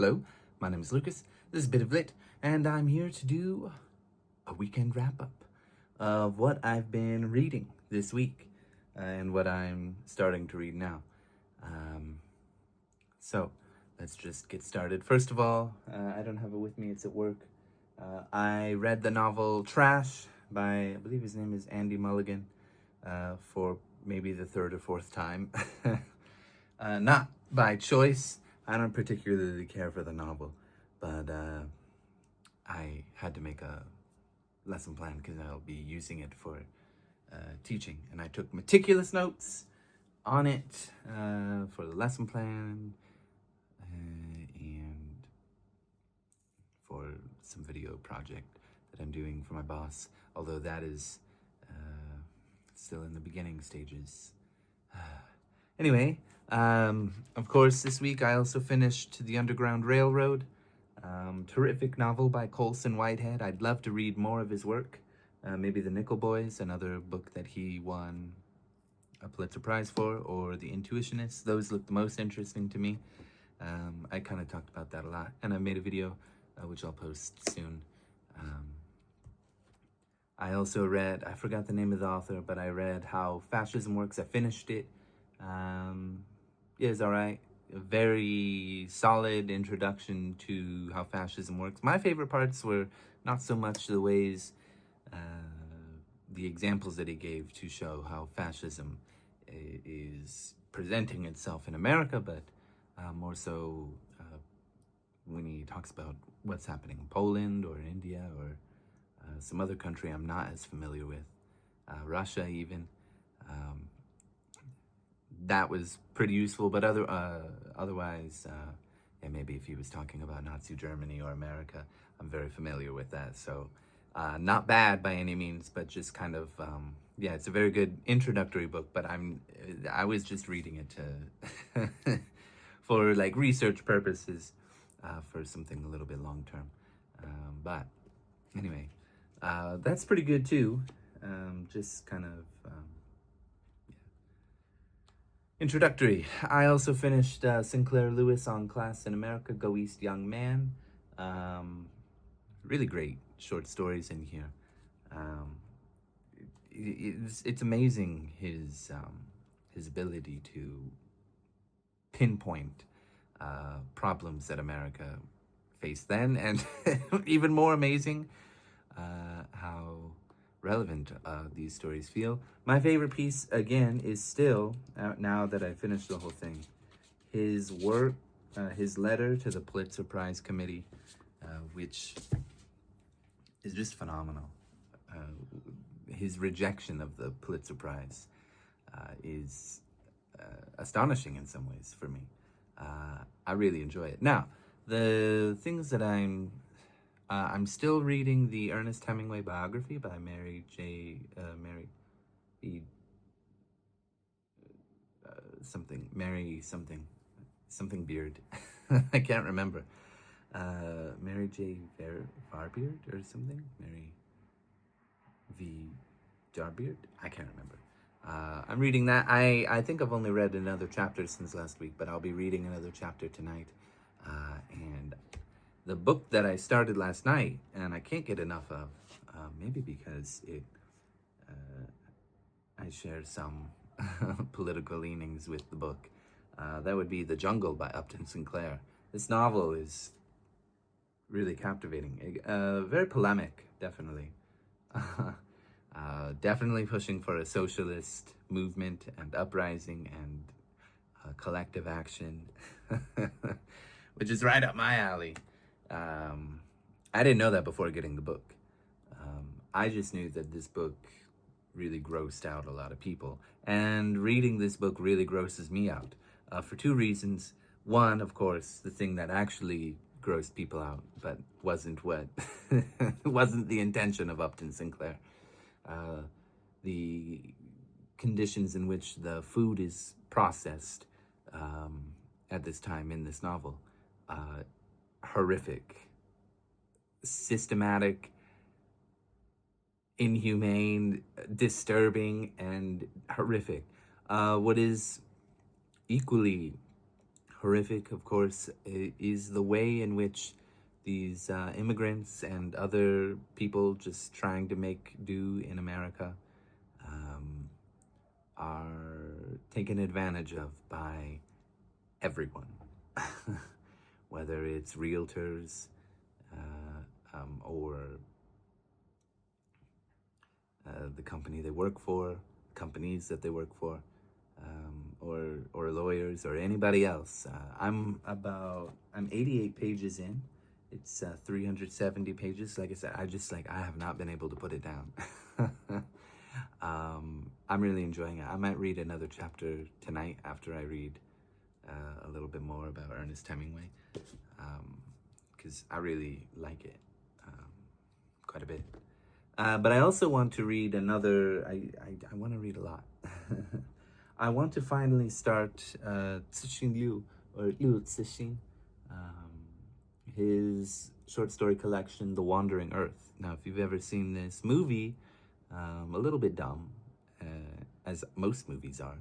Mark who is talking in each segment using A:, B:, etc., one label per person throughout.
A: Hello, my name is Lucas. This is Bit of Lit, and I'm here to do a weekend wrap-up of what I've been reading this week and what I'm starting to read now. So, let's just get started. First of all, I don't have it with me, it's at work. I read the novel Trash by, I believe his name is Andy Mulligan, for maybe the third or fourth time. Not by choice. I don't particularly care for the novel, but I had to make a lesson plan because I'll be using it for teaching. And I took meticulous notes on it for the lesson plan and for some video project that I'm doing for my boss, although that is still in the beginning stages. Anyway, of course, this week I also finished The Underground Railroad. Terrific novel by Colson Whitehead. I'd love to read more of his work. Maybe The Nickel Boys, another book that he won a Pulitzer Prize for, or The Intuitionists. Those look the most interesting to me. I kind of talked about that a lot, and I made a video, which I'll post soon. I also read, I forgot the name of the author, but I read How Fascism Works. I finished it. It's all right. A very solid introduction to how fascism works. My favorite parts were not so much the ways, the examples that he gave to show how fascism is presenting itself in America, but more so when he talks about what's happening in Poland or India or some other country I'm not as familiar with, Russia even. That was pretty useful, but otherwise, yeah, maybe if he was talking about Nazi Germany or America, I'm very familiar with that. So not bad by any means, but just kind of, yeah, it's a very good introductory book, but I was just reading it to for like research purposes, for something a little bit long term. But anyway, that's pretty good too. Just kind of, introductory. I also finished Sinclair Lewis on Class in America, Go East Young Man. Really great short stories in here. It's amazing his ability to pinpoint problems that America faced then, and even more amazing how relevant these stories feel. My favorite piece, again, is still, now that I finished the whole thing, his work, his letter to the Pulitzer Prize Committee, which is just phenomenal. His rejection of the Pulitzer Prize is astonishing in some ways for me. I really enjoy it. Now, the things that I'm still reading the Ernest Hemingway biography by Mary something Beard. I can't remember. Mary J. Varbeard or something? Mary V. Jarbeard? I can't remember. I'm reading that. I think I've only read another chapter since last week, but I'll be reading another chapter tonight. And the book that I started last night, and I can't get enough of, maybe because I share some political leanings with the book, that would be The Jungle by Upton Sinclair. This novel is really captivating, very polemic, definitely. Definitely pushing for a socialist movement and uprising and collective action, which is right up my alley. I didn't know that before getting the book. I just knew that this book really grossed out a lot of people. And reading this book really grosses me out for two reasons. One, of course, the thing that actually grossed people out, but wasn't what wasn't the intention of Upton Sinclair. The conditions in which the food is processed at this time in this novel, horrific, systematic, inhumane, disturbing, and horrific. What is equally horrific, of course, is the way in which these immigrants and other people just trying to make do in America are taken advantage of by everyone, whether it's realtors or the company they work for, companies that they work for, or lawyers or anybody else. I'm 88 pages in. It's 370 pages. Like I said, I have not been able to put it down. I'm really enjoying it. I might read another chapter tonight after I read a little bit more about Ernest Hemingway, because I really like it quite a bit. But I also want to read another. I want to read a lot. I want to finally start Cixin Liu, or Liu Cixin, his short story collection, The Wandering Earth. Now, if you've ever seen this movie, a little bit dumb, as most movies are,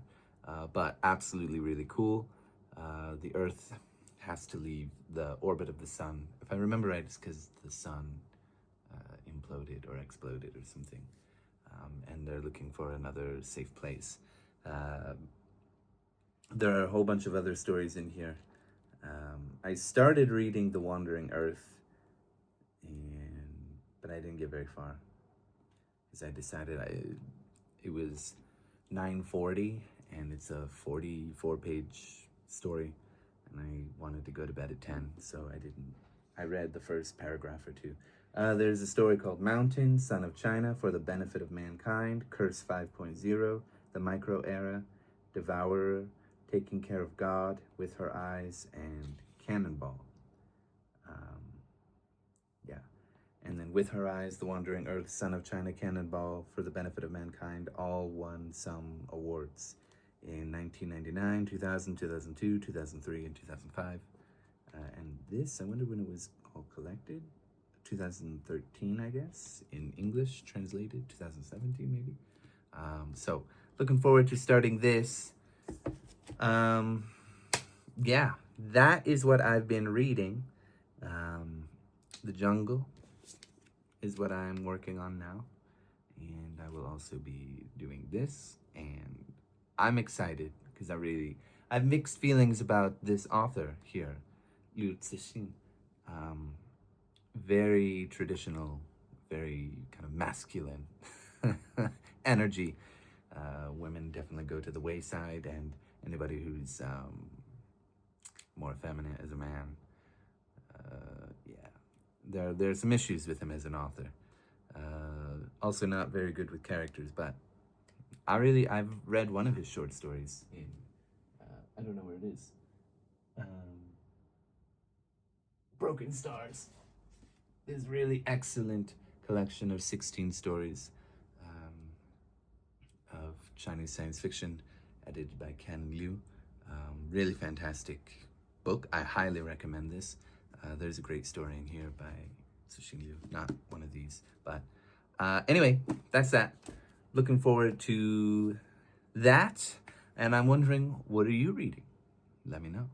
A: but absolutely really cool. The Earth has to leave the orbit of the sun. If I remember right, it's because the sun imploded or exploded or something, and they're looking for another safe place. There are a whole bunch of other stories in here. I started reading The Wandering Earth, but I didn't get very far because I decided it was 9:40 and it's a 44-page story, and I wanted to go to bed at 10, so I didn't. I read the first paragraph or two. There's a story called Mountain, Son of China, for the Benefit of Mankind, Curse 5.0, The Micro Era, Devourer, Taking Care of God, With Her Eyes, and Cannonball. And then With Her Eyes, The Wandering Earth, Son of China, Cannonball, For the Benefit of Mankind, all won some awards in 1999, 2000, 2002, 2003, and 2005. And this, I wonder when it was all collected. 2013, I guess, in English, translated, 2017 maybe. So, looking forward to starting this. Yeah, that is what I've been reading. The Jungle is what I'm working on now. And I will also be doing this. And I'm excited because I have mixed feelings about this author here, Liu Cixin. Very traditional, very kind of masculine energy. Women definitely go to the wayside, and anybody who's more effeminate as a man, there's some issues with him as an author. Also not very good with characters, but I've read one of his short stories in, I don't know where it is, Broken Stars. This really excellent collection of 16 stories of Chinese science fiction, edited by Ken Liu. Really fantastic book. I highly recommend this. There's a great story in here by Cixin Liu. Not one of these, but anyway, that's that. Looking forward to that. And I'm wondering, what are you reading? Let me know.